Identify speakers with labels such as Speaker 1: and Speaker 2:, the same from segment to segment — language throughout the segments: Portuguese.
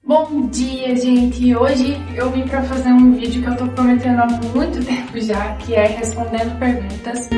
Speaker 1: Bom dia, gente! Hoje eu vim para fazer um vídeo que eu tô prometendo há muito tempo já, que é respondendo perguntas.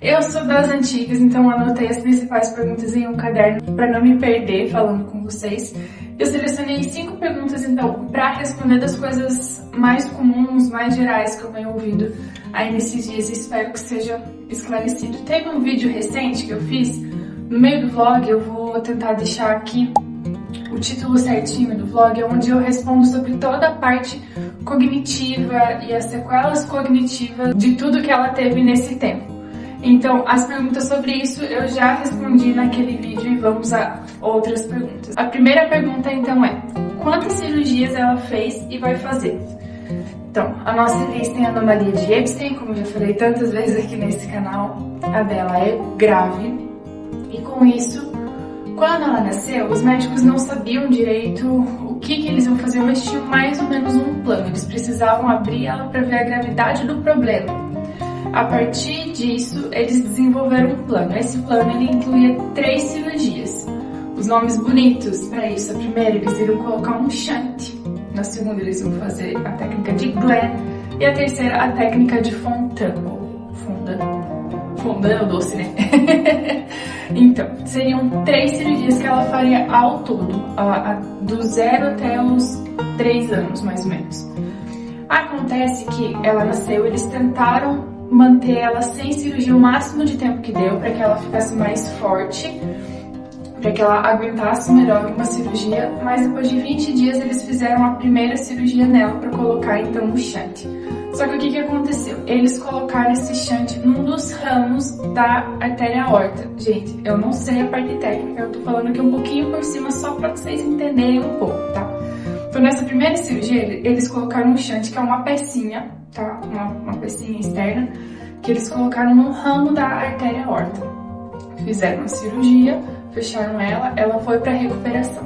Speaker 1: Eu sou das antigas, então anotei as principais perguntas em um caderno para não me perder falando com vocês. Eu selecionei 5 perguntas, então, para responder das coisas mais comuns, mais gerais que eu venho ouvindo aí nesses dias e espero que seja esclarecido. Teve um vídeo recente que eu fiz, no meio do vlog, eu vou tentar deixar aqui o título certinho do vlog, onde eu respondo sobre toda a parte cognitiva e as sequelas cognitivas de tudo que ela teve nesse tempo. Então, as perguntas sobre isso eu já respondi naquele vídeo e vamos a outras perguntas. A primeira pergunta, então, é: quantas cirurgias ela fez e vai fazer? Então, a nossa Liz tem a anomalia de Epstein, como eu já falei tantas vezes aqui nesse canal. A dela é grave. E com isso, quando ela nasceu, os médicos não sabiam direito o que eles iam fazer, mas tinham mais ou menos um plano. Eles precisavam abrir ela para ver a gravidade do problema. A partir disso, eles desenvolveram um plano. Esse plano ele incluía 3 cirurgias. Os nomes bonitos para isso: a primeira, eles iriam colocar um shunt. Na segunda, eles iam fazer a técnica de Glenn. E a terceira, a técnica de Fontan. Fondan é o doce, né? Então, seriam 3 cirurgias que ela faria ao todo, do 0 até os 3 anos, mais ou menos. Acontece que ela nasceu, eles tentaram manter ela sem cirurgia o máximo de tempo que deu, para que ela ficasse mais forte, para que ela aguentasse melhor uma cirurgia, mas depois de 20 dias eles fizeram a primeira cirurgia nela para colocar então o shunt. Só que o que aconteceu? Eles colocaram esse shunt num dos ramos da artéria aorta. Gente, eu não sei a parte técnica, eu tô falando aqui um pouquinho por cima só para vocês entenderem um pouco, tá? Então, nessa primeira cirurgia, eles colocaram um shunt, que é uma pecinha, tá? Uma pecinha externa, que eles colocaram no ramo da artéria aorta. Fizeram a cirurgia, fecharam ela foi para recuperação.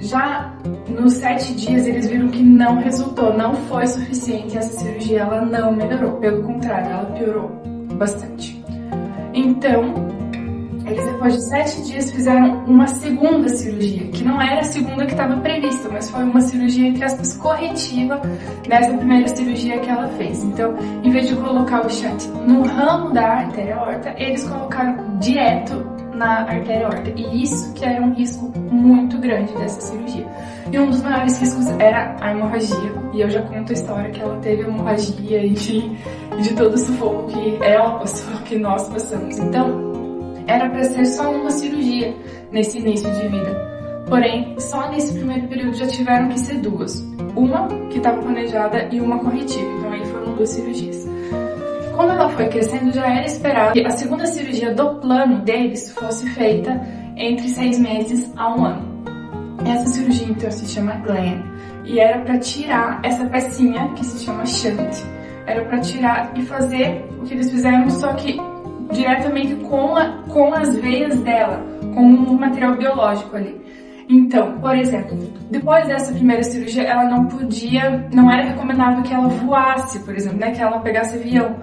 Speaker 1: Já nos 7 dias, eles viram que não resultou, não foi suficiente. Essa cirurgia, ela não melhorou, pelo contrário, ela piorou bastante. Então, eles depois de 7 dias fizeram uma segunda cirurgia, que não era a segunda que estava prevista, mas foi uma cirurgia, entre aspas, corretiva dessa primeira cirurgia que ela fez. Então, em vez de colocar o shunt no ramo da artéria aorta, eles colocaram direto na artéria aorta. E isso que era um risco muito grande dessa cirurgia. E um dos maiores riscos era a hemorragia. E eu já conto a história que ela teve hemorragia, enfim, de todo o sufoco que ela passou, que nós passamos. Então, era para ser só uma cirurgia nesse início de vida. Porém, só nesse primeiro período já tiveram que ser 2. Uma que estava planejada e uma corretiva. Então aí foram 2 cirurgias. Como ela foi crescendo, já era esperado que a segunda cirurgia do plano deles fosse feita entre 6 meses a 1 ano. Essa cirurgia então se chama Glenn e era para tirar essa pecinha que se chama shunt. Era para tirar e fazer o que eles fizeram, só que diretamente com as veias dela, com um material biológico ali. Então, por exemplo, depois dessa primeira cirurgia, ela não era recomendado que ela voasse, por exemplo, né, que ela pegasse avião,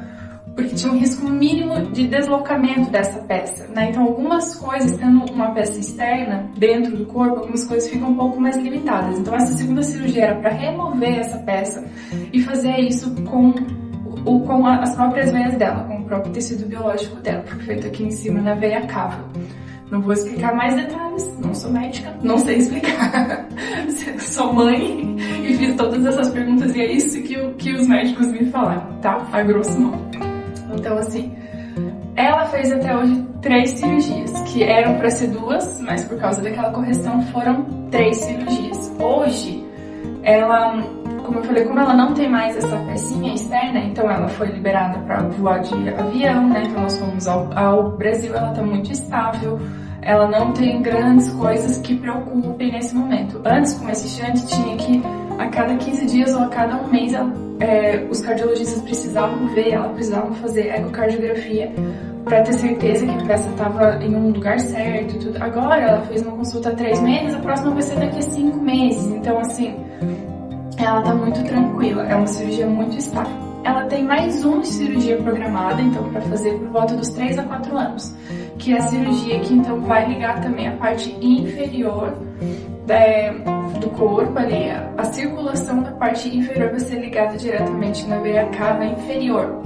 Speaker 1: porque tinha um risco mínimo de deslocamento dessa peça, né? Então, algumas coisas, tendo uma peça externa dentro do corpo, algumas coisas ficam um pouco mais limitadas. Então, essa segunda cirurgia era para remover essa peça e fazer isso com as próprias veias dela, com o próprio tecido biológico dela, que foi feito aqui em cima na veia cava. Não vou explicar mais detalhes, não sou médica, não sei explicar. Sou mãe e fiz todas essas perguntas e é isso que os médicos me falaram, tá? A grosso modo. Então, assim, ela fez até hoje 3 cirurgias, que eram para ser 2, mas por causa daquela correção foram 3 cirurgias. Hoje, ela, como eu falei, como ela não tem mais essa pecinha externa, então ela foi liberada para voar de avião, né? Então nós fomos ao Brasil, ela tá muito estável, ela não tem grandes coisas que preocupem nesse momento. Antes, com esse shunt, tinha que a cada 15 dias ou a cada 1 mês os cardiologistas precisavam ver, ela precisavam fazer ecocardiografia para ter certeza que a peça estava em um lugar certo e tudo. Agora ela fez uma consulta há 3 meses, a próxima vai ser daqui a 5 meses. Então, assim, ela tá muito tranquila, é uma cirurgia muito estável. ela tem mais uma cirurgia programada, então, para fazer por volta dos 3 a 4 anos, que é a cirurgia que, então, vai ligar também a parte inferior do corpo ali, a circulação da parte inferior vai ser ligada diretamente na veia cava inferior.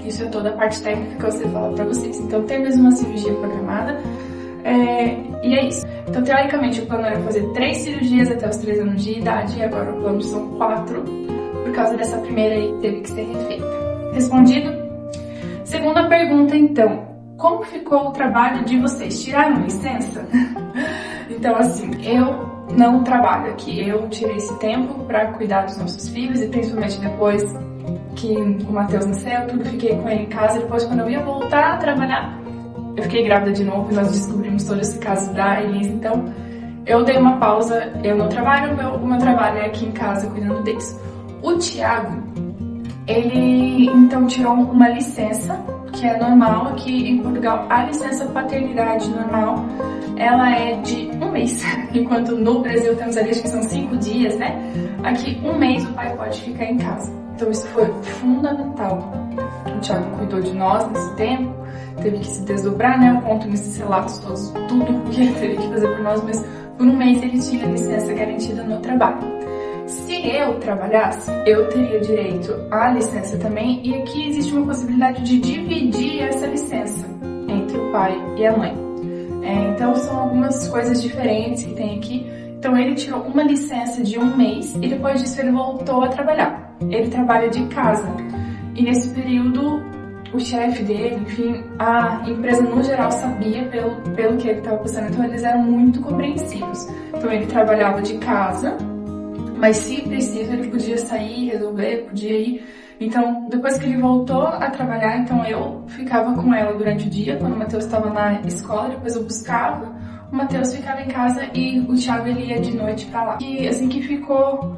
Speaker 1: Isso é toda a parte técnica que eu sei falar para vocês. Então, tem mesmo uma cirurgia programada, e é isso. Então, teoricamente, o plano era fazer 3 cirurgias até os 3 anos de idade, e agora o plano são 4, por causa dessa primeira aí que teve que ser refeita. Respondido? Segunda pergunta, então. Como ficou o trabalho de vocês? Tiraram licença? Então, assim, eu não trabalho aqui. Eu tirei esse tempo para cuidar dos nossos filhos e principalmente depois que o Matheus nasceu, tudo, fiquei com ele em casa. Depois, quando eu ia voltar a trabalhar, eu fiquei grávida de novo e nós descobrimos todo esse caso da Elise. Então, eu dei uma pausa. Eu não trabalho, o meu trabalho é aqui em casa cuidando deles. O Thiago, ele então tirou uma licença, que é normal aqui em Portugal. A licença paternidade normal, ela é de 1 mês, enquanto no Brasil temos ali, acho que são 5 dias, né? Aqui 1 mês o pai pode ficar em casa. Então isso foi fundamental. O Thiago cuidou de nós nesse tempo, teve que se desdobrar, né? Eu conto nesses relatos todos, tudo que ele teve que fazer por nós, mas por 1 mês ele tinha licença garantida no trabalho. Se eu trabalhasse, eu teria direito à licença também, e aqui existe uma possibilidade de dividir essa licença entre o pai e a mãe. Então são algumas coisas diferentes que tem aqui. Então ele tirou uma licença de 1 mês e depois disso ele voltou a trabalhar. Ele trabalha de casa e nesse período o chefe dele, enfim, a empresa no geral sabia pelo que ele estava passando, então eles eram muito compreensivos. Então ele trabalhava de casa, mas se preciso ele podia sair, resolver, podia ir. Então, depois que ele voltou a trabalhar, então eu ficava com ela durante o dia, quando o Matheus estava na escola, depois eu buscava, o Matheus ficava em casa e o Thiago ele ia de noite pra lá. E assim que ficou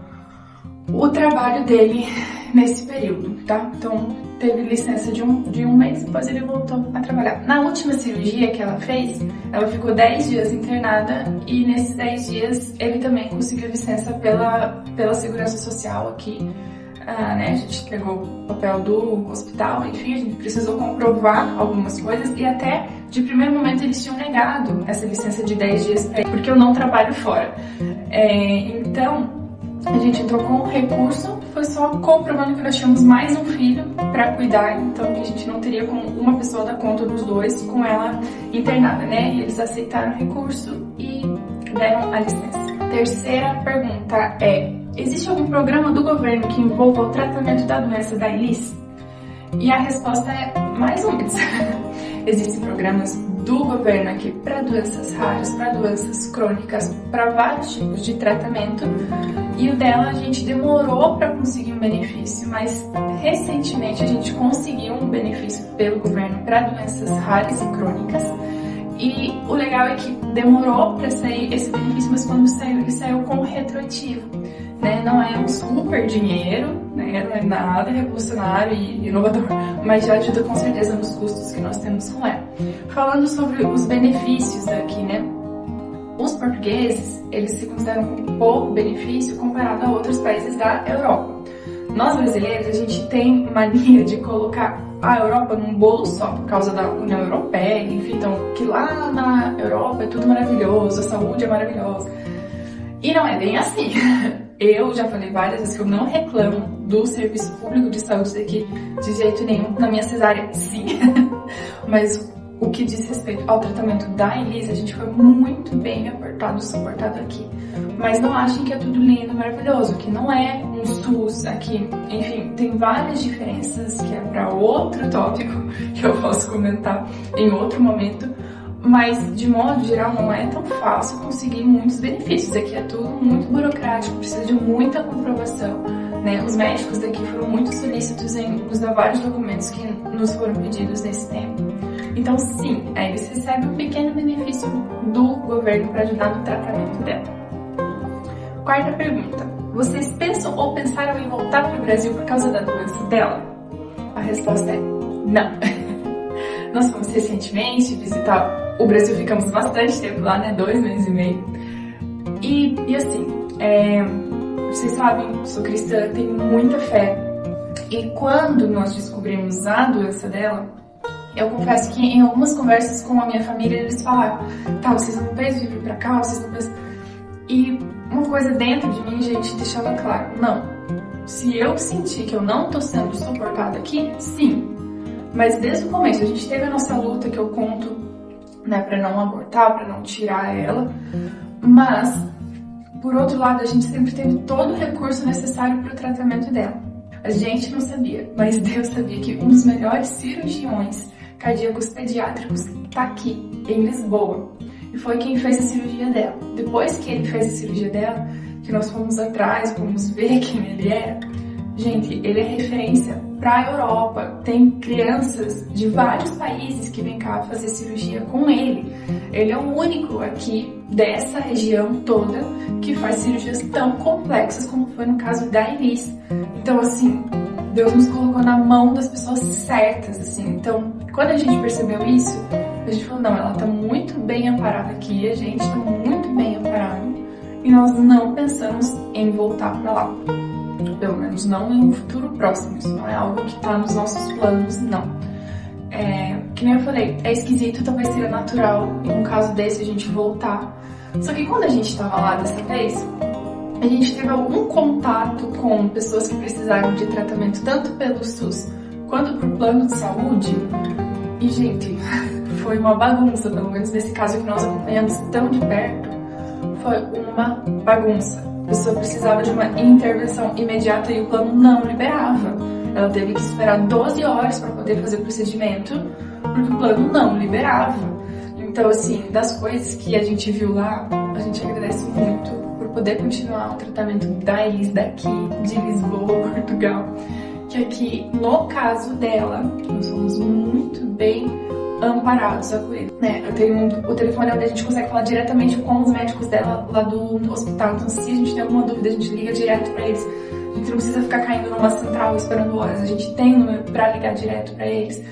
Speaker 1: o trabalho dele nesse período, tá? Então, teve licença de um mês, depois ele voltou a trabalhar. Na última cirurgia que ela fez, ela ficou 10 dias internada e nesses 10 dias ele também conseguiu licença pela Segurança Social aqui. Né? A gente pegou o papel do hospital, enfim, a gente precisou comprovar algumas coisas e até de primeiro momento eles tinham negado essa licença de 10 dias pra ele, porque eu não trabalho fora. Então, a gente entrou com um recurso, foi só comprovando que nós tínhamos mais um filho para cuidar, então que a gente não teria como uma pessoa dar conta dos dois com ela internada, né? E eles aceitaram o recurso e deram a licença. Terceira pergunta existe algum programa do governo que envolva o tratamento da doença da Elise? E a resposta é mais ou menos. Existem programas do governo aqui para doenças raras, para doenças crônicas, para vários tipos de tratamento. E o dela a gente demorou para conseguir um benefício, mas recentemente a gente conseguiu um benefício pelo governo para doenças raras e crônicas. E o legal é que demorou para sair esse benefício, mas quando saiu, ele saiu com retroativo. Né? Não é um super dinheiro, né? Não é nada revolucionário e inovador, mas já ajuda com certeza nos custos que nós temos com ela. Falando sobre os benefícios aqui, né? Os portugueses, eles se consideram com pouco benefício comparado a outros países da Europa. Nós brasileiros, a gente tem mania de colocar a Europa num bolo só, por causa da União Europeia, enfim, então que lá na Europa é tudo maravilhoso, a saúde é maravilhosa. E não é bem assim. Eu já falei várias vezes que eu não reclamo do serviço público de saúde daqui de jeito nenhum. Na minha cesárea, sim. Mas o que diz respeito ao tratamento da Elise, a gente foi muito bem aportado, suportado aqui. Mas não achem que é tudo lindo, maravilhoso, que não é um SUS aqui. Enfim, tem várias diferenças que é para outro tópico que eu posso comentar em outro momento. Mas, de modo geral, não é tão fácil conseguir muitos benefícios. Aqui é tudo muito burocrático, precisa de muita comprovação, né? Os médicos daqui foram muito solícitos em nos dar vários documentos que nos foram pedidos nesse tempo. Então, sim, eles recebem um pequeno benefício do governo para ajudar no tratamento dela. Quarta pergunta. Vocês pensam ou pensaram em voltar para o Brasil por causa da doença dela? A resposta é não. Nós fomos recentemente visitar o Brasil, ficamos bastante tempo lá, né? 2 meses e meio. E assim, vocês sabem, sou cristã, tenho muita fé E quando nós descobrimos a doença dela, eu confesso que em algumas conversas com a minha família eles falaram: tá, vocês não pensam em vir pra cá, vocês não pensam... E uma coisa dentro de mim, gente, deixava claro: não, se eu sentir que eu não tô sendo suportada aqui, sim. Mas desde o começo, a gente teve a nossa luta que eu conto, né, pra não abortar, pra não tirar ela. Mas, por outro lado, a gente sempre teve todo o recurso necessário pro tratamento dela. A gente não sabia, mas Deus sabia que um dos melhores cirurgiões cardíacos pediátricos tá aqui, em Lisboa. E foi quem fez a cirurgia dela. Depois que ele fez a cirurgia dela, que nós fomos atrás, fomos ver quem ele era, gente, ele é referência pra Europa. Tem crianças de vários países que vêm cá fazer cirurgia com ele. Ele é o único aqui dessa região toda que faz cirurgias tão complexas como foi no caso da Elis. Então, assim, Deus nos colocou na mão das pessoas certas, assim. Então, quando a gente percebeu isso, a gente falou: não, ela tá muito bem amparada aqui, a gente tá muito bem amparado, e nós não pensamos em voltar pra lá. Pelo menos não em um futuro próximo. Isso não é algo que tá nos nossos planos, não. Que nem eu falei, é esquisito, talvez seja natural em um caso desse a gente voltar. Só que quando a gente tava lá dessa vez, a gente teve algum contato com pessoas que precisaram de tratamento tanto pelo SUS quanto pro plano de saúde. E, gente, foi uma bagunça, pelo menos nesse caso que nós acompanhamos tão de perto, foi uma bagunça. A pessoa precisava de uma intervenção imediata e o plano não liberava. Ela teve que esperar 12 horas para poder fazer o procedimento, porque o plano não liberava. Então, assim, das coisas que a gente viu lá, a gente agradece muito por poder continuar o tratamento da Elis daqui, de Lisboa, Portugal. Que aqui, no caso dela, nós somos muito bem amparados a com ele, né? Eu tenho o telefone onde a gente consegue falar diretamente com os médicos dela lá do hospital. Então, se a gente tem alguma dúvida, a gente liga direto pra eles. A gente não precisa ficar caindo numa central esperando horas. A gente tem um número pra ligar direto pra eles.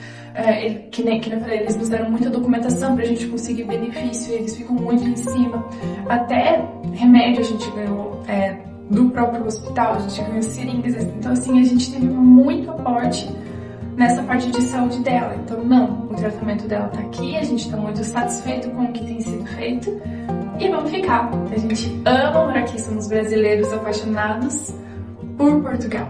Speaker 1: Que nem eu falei, eles nos deram muita documentação pra gente conseguir benefício. Eles ficam muito em cima. Até remédio a gente ganhou do próprio hospital. A gente ganhou seringas. Então, assim, a gente teve muito aporte nessa parte de saúde dela. Então, não, o tratamento dela tá aqui, a gente tá muito satisfeito com o que tem sido feito e vamos ficar. A gente ama morar aqui, somos brasileiros apaixonados por Portugal.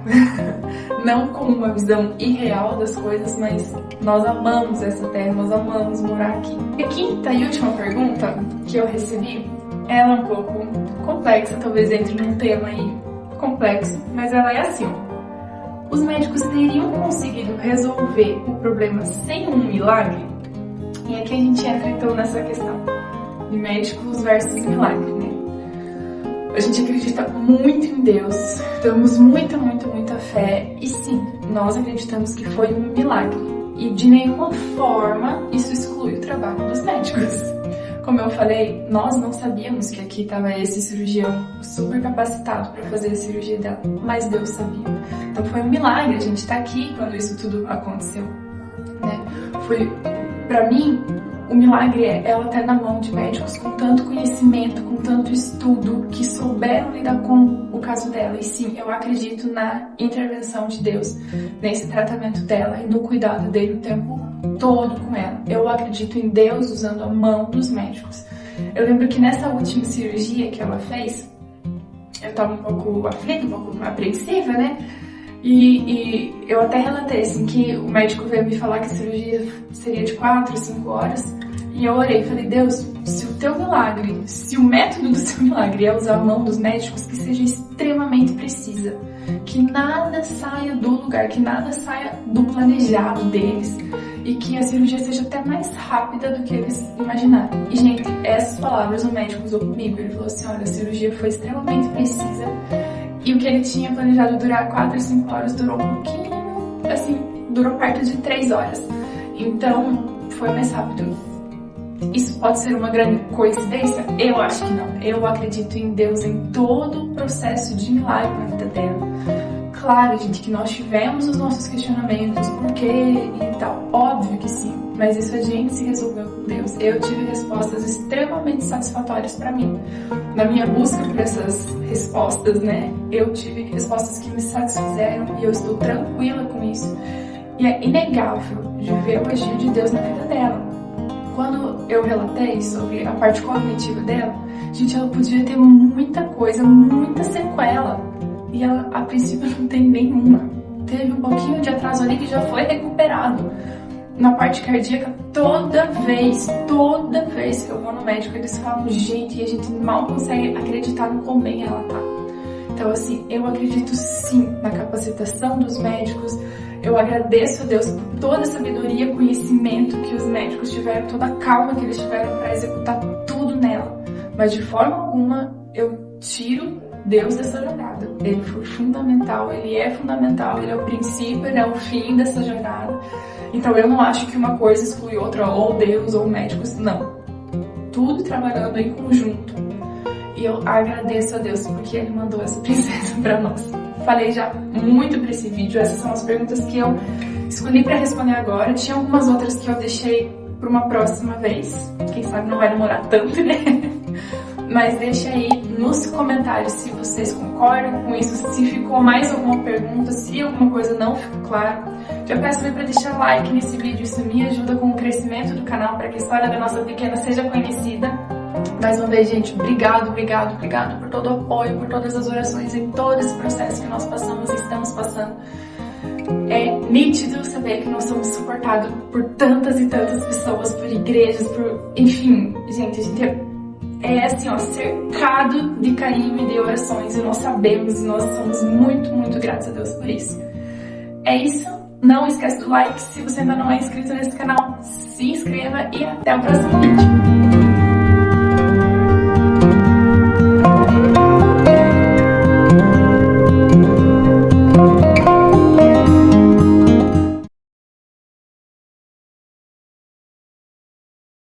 Speaker 1: Não com uma visão irreal das coisas, mas nós amamos essa terra, nós amamos morar aqui. A quinta e última pergunta que eu recebi, ela é um pouco complexa, talvez entre num tema aí complexo, mas ela é assim: os médicos teriam conseguido resolver o problema sem um milagre? E aqui a gente entra então nessa questão de médicos versus milagre, né? A gente acredita muito em Deus, temos muita fé, e sim, nós acreditamos que foi um milagre. E de nenhuma forma isso exclui o trabalho dos médicos. Como eu falei, nós não sabíamos que aqui estava esse cirurgião super capacitado para fazer a cirurgia dela, mas Deus sabia. Então foi um milagre a gente estar aqui quando isso tudo aconteceu, né? Foi, para mim, o milagre é ela estar na mão de médicos com tanto conhecimento, com tanto estudo, que souberam lidar com o caso dela. E sim, eu acredito na intervenção de Deus nesse tratamento dela e no cuidado dele o tempo todo com ela. Eu acredito em Deus usando a mão dos médicos. Eu lembro que nessa última cirurgia que ela fez, eu tava um pouco aflita, um pouco apreensiva, né? E eu até relatei assim que o médico veio me falar que a cirurgia seria de 4 a 5 horas. E eu orei e falei: Deus, se o teu milagre, se o método do seu milagre é usar a mão dos médicos, que seja extremamente precisa, que nada saia do lugar, que nada saia do planejado deles, e que a cirurgia seja até mais rápida do que eles imaginaram. E, gente, essas palavras o médico usou comigo. Ele falou assim: olha, a cirurgia foi extremamente precisa, e o que ele tinha planejado durar 4 a 5 horas durou um pouquinho, assim, durou perto de 3 horas. Então, foi mais rápido. Isso pode ser uma grande coincidência? Eu acho que não. Eu acredito em Deus em todo o processo de milagre na vida dela. Claro, gente, que nós tivemos os nossos questionamentos, por quê e tal. Óbvio que sim, mas isso a gente se resolveu com Deus. Eu tive respostas extremamente satisfatórias para mim. Na minha busca por essas respostas, né, eu tive respostas que me satisfizeram e eu estou tranquila com isso. E é inegável de ver o agir de Deus na vida dela. Quando eu relatei sobre a parte cognitiva dela, gente, ela podia ter muita coisa, muita sequela. E ela, a princípio, não tem nenhuma. Teve um pouquinho de atraso ali que já foi recuperado. Na parte cardíaca, toda vez que eu vou no médico, eles falam, gente, e a gente mal consegue acreditar no quão bem ela tá. Então, assim, eu acredito sim na capacitação dos médicos. Eu agradeço a Deus por toda a sabedoria, conhecimento que os médicos tiveram, toda a calma que eles tiveram para executar tudo nela. Mas de forma alguma eu tiro Deus dessa jornada. Ele foi fundamental, ele é fundamental, ele é o princípio, ele é o fim dessa jornada. Então eu não acho que uma coisa exclui outra, ou Deus ou médicos, não. Tudo trabalhando em conjunto. E eu agradeço a Deus porque ele mandou essa princesa para nós. Falei já muito para esse vídeo, essas são as perguntas que eu escolhi para responder agora. Tinha algumas outras que eu deixei para uma próxima vez. Quem sabe não vai demorar tanto, né? Mas deixa aí nos comentários se vocês concordam com isso, se ficou mais alguma pergunta, se alguma coisa não ficou clara. Já peço também para deixar like nesse vídeo, isso me ajuda com o crescimento do canal, para que a história da nossa pequena seja conhecida. Mais uma vez, gente, obrigado por todo o apoio, por todas as orações em todo esse processo que nós passamos e estamos passando. É nítido saber que nós somos suportados por tantas e tantas pessoas, por igrejas, por... Enfim, gente, a gente é assim, ó, cercado de carinho e de orações, e nós sabemos, e nós somos muito gratos a Deus por isso. É isso, não esquece do like, se você ainda não é inscrito nesse canal, se inscreva e até o próximo vídeo.